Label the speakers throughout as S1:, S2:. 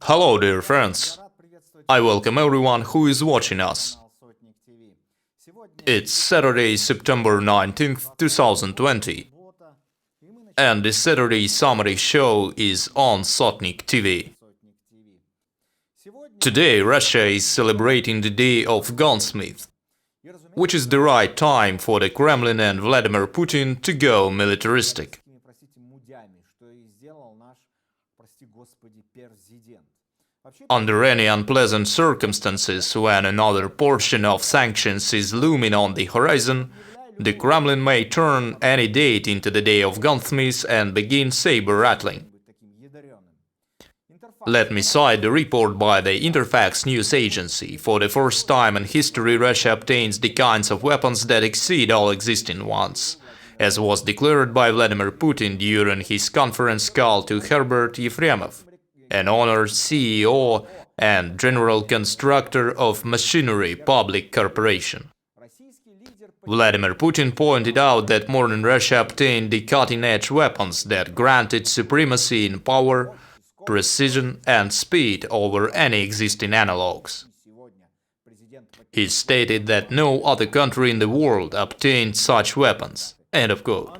S1: Hello dear friends, I welcome everyone who is watching us. It's Saturday, September 19th, 2020, and the Saturday summary show is on Sotnik-TV. Today Russia is celebrating the Day of Gunsmith, which is the right time for the Kremlin and Vladimir Putin to go militaristic. Under any unpleasant circumstances, when another portion of sanctions is looming on the horizon, the Kremlin may turn any date into the Day of Gunsmith and begin saber-rattling. Let me cite the report by the Interfax news agency. For the first time in history, Russia obtains the kinds of weapons that exceed all existing ones, as was declared by Vladimir Putin during his conference call to Herbert Yefremov, an honored CEO and general constructor of Machinery Public Corporation. Vladimir Putin pointed out that modern Russia obtained the cutting-edge weapons that granted supremacy in power, precision and speed over any existing analogues. He stated that no other country in the world obtained such weapons. End of quote.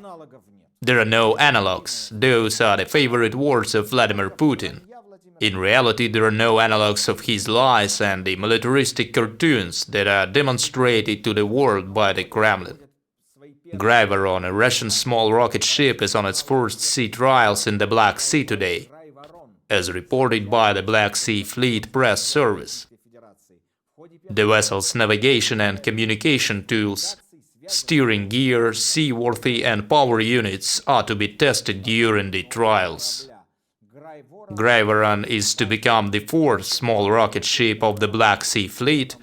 S1: There are no analogues. Those are the favorite words of Vladimir Putin. In reality, there are no analogues of his lies and the militaristic cartoons that are demonstrated to the world by the Kremlin. Gryvarone, a Russian small rocket ship, is on its first sea trials in the Black Sea today, as reported by the Black Sea Fleet Press Service. The vessel's navigation and communication tools, steering gear, seaworthy and power units are to be tested during the trials. Gryvarone is to become the fourth small rocket ship of the Black Sea Fleet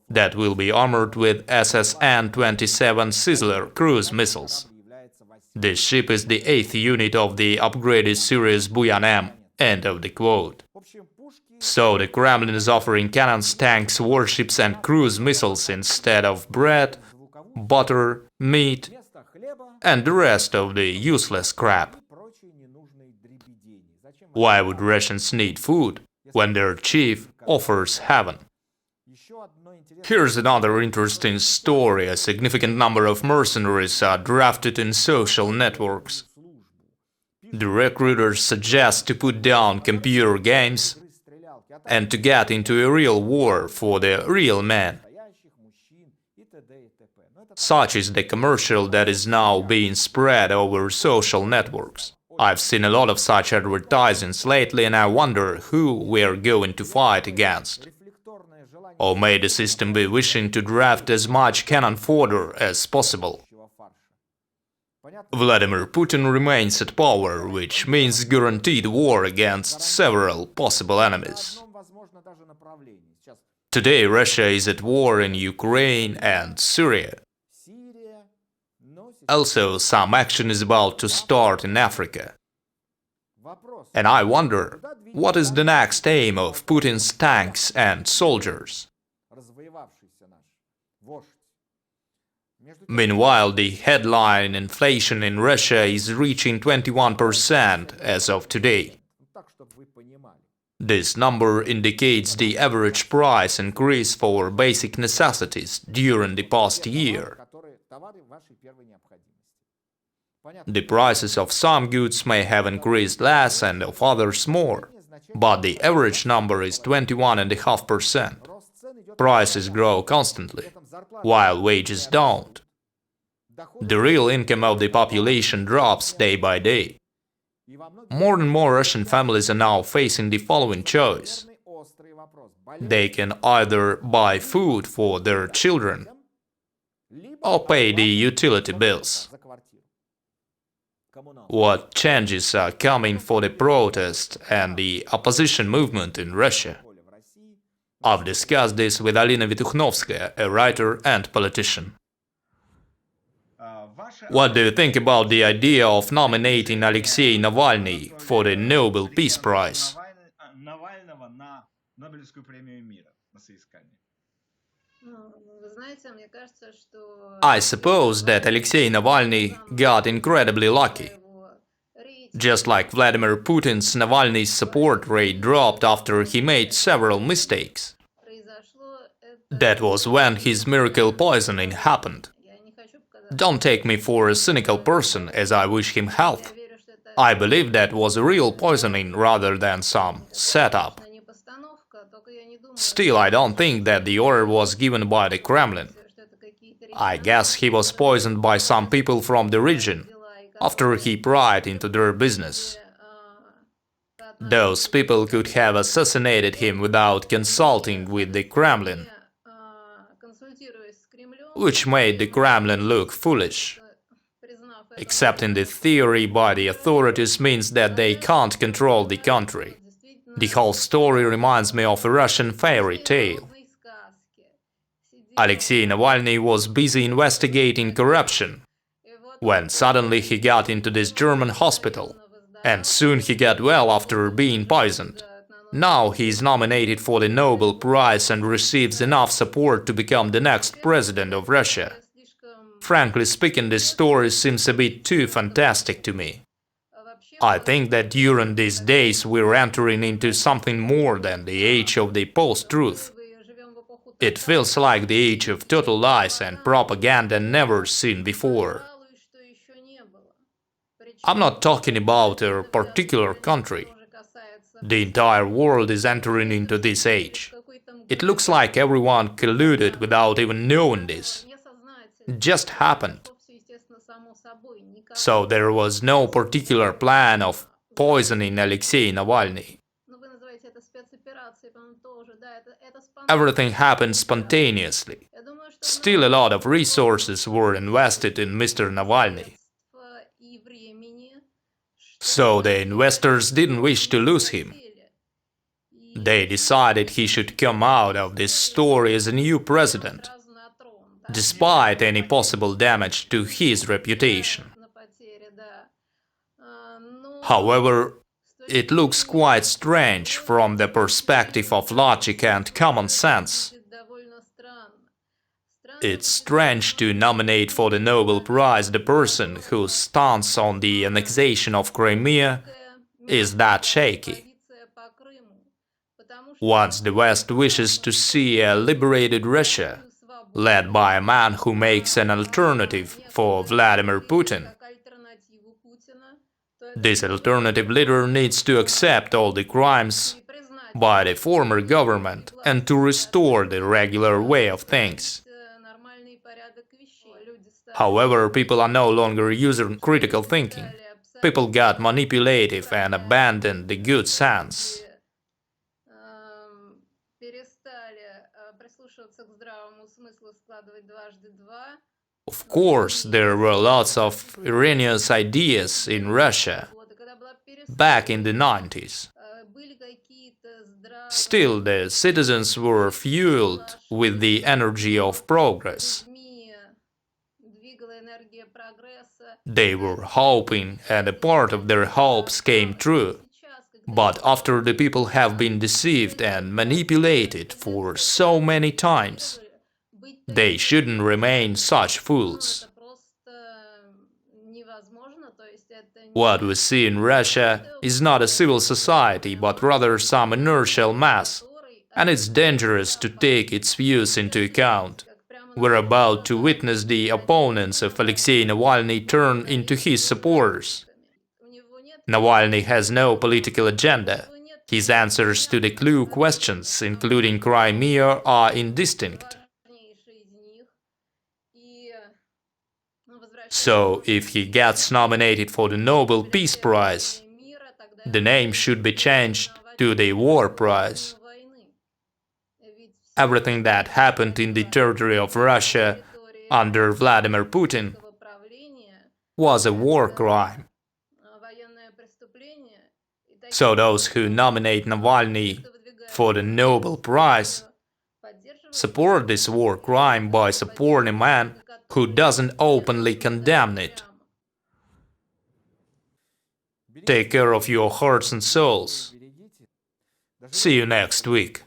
S1: that will be armored with SSN-27 Sizzler cruise missiles. This ship is the eighth unit of the upgraded series Buyan-M. End of the quote. So the Kremlin is offering cannons, tanks, warships and cruise missiles instead of bread, butter, meat and the rest of the useless crap. Why would Russians need food when their chief offers heaven? Here's another interesting story. A significant number of mercenaries are drafted in social networks. The recruiters suggest to put down computer games and to get into a real war for the real men. Such is the commercial that is now being spread over social networks. I've seen a lot of such advertisements lately and I wonder who we're going to fight against. Or may the system be wishing to draft as much cannon fodder as possible? Vladimir Putin remains at power, which means guaranteed war against several possible enemies. Today Russia is at war in Ukraine and Syria. Also, some action is about to start in Africa. And I wonder, what is the next aim of Putin's tanks and soldiers? Meanwhile, the headline inflation in Russia is reaching 21% as of today. This number indicates the average price increase for basic necessities during the past year. The prices of some goods may have increased less and of others more, but the average number is 21.5%. Prices grow constantly, while wages don't. The real income of the population drops day by day. More and more Russian families are now facing the following choice. They can either buy food for their children or pay the utility bills. What changes are coming for the protest and the opposition movement in Russia? I've discussed this with Alina Vitukhnovskaya, a writer and politician. What do you think about the idea of nominating Alexey Navalny for the Nobel Peace Prize? I suppose that Alexey Navalny got incredibly lucky. Just like Vladimir Putin's, Navalny's support rate dropped after he made several mistakes. That was when his miracle poisoning happened. Don't take me for a cynical person, as I wish him health. I believe that was a real poisoning rather than some setup. Still, I don't think that the order was given by the Kremlin. I guess he was poisoned by some people from the region, after he pried into their business. Those people could have assassinated him without consulting with the Kremlin, which made the Kremlin look foolish. Accepting the theory by the authorities means that they can't control the country. The whole story reminds me of a Russian fairy tale. Alexey Navalny was busy investigating corruption, when suddenly he got into this German hospital, and soon he got well after being poisoned. Now he is nominated for the Nobel Prize and receives enough support to become the next president of Russia. Frankly speaking, this story seems a bit too fantastic to me. I think that during these days we're entering into something more than the age of the post-truth. It feels like the age of total lies and propaganda never seen before. I'm not talking about a particular country. The entire world is entering into this age. It looks like everyone colluded without even knowing this. It just happened. So there was no particular plan of poisoning Alexei Navalny. Everything happened spontaneously. Still, a lot of resources were invested in Mr. Navalny. So the investors didn't wish to lose him. They decided he should come out of this story as a new president, despite any possible damage to his reputation. However, it looks quite strange from the perspective of logic and common sense. It's strange to nominate for the Nobel Prize the person whose stance on the annexation of Crimea is that shaky. Once the West wishes to see a liberated Russia, led by a man who makes an alternative for Vladimir Putin, this alternative leader needs to accept all the crimes by the former government and to restore the regular way of things. However, people are no longer using critical thinking. People got manipulative and abandoned the good sense. Of course, there were lots of erroneous ideas in Russia back in the 90s. Still, the citizens were fueled with the energy of progress. They were hoping, and a part of their hopes came true. But after the people have been deceived and manipulated for so many times, they shouldn't remain such fools. What we see in Russia is not a civil society, but rather some inertial mass, and it's dangerous to take its views into account. We're about to witness the opponents of Alexei Navalny turn into his supporters. Navalny has no political agenda. His answers to the clue questions, including Crimea, are indistinct. So, if he gets nominated for the Nobel Peace Prize, the name should be changed to the War Prize. Everything that happened in the territory of Russia under Vladimir Putin was a war crime. So those who nominate Navalny for the Nobel Prize support this war crime by supporting a man who doesn't openly condemn it. Take care of your hearts and souls. See you next week.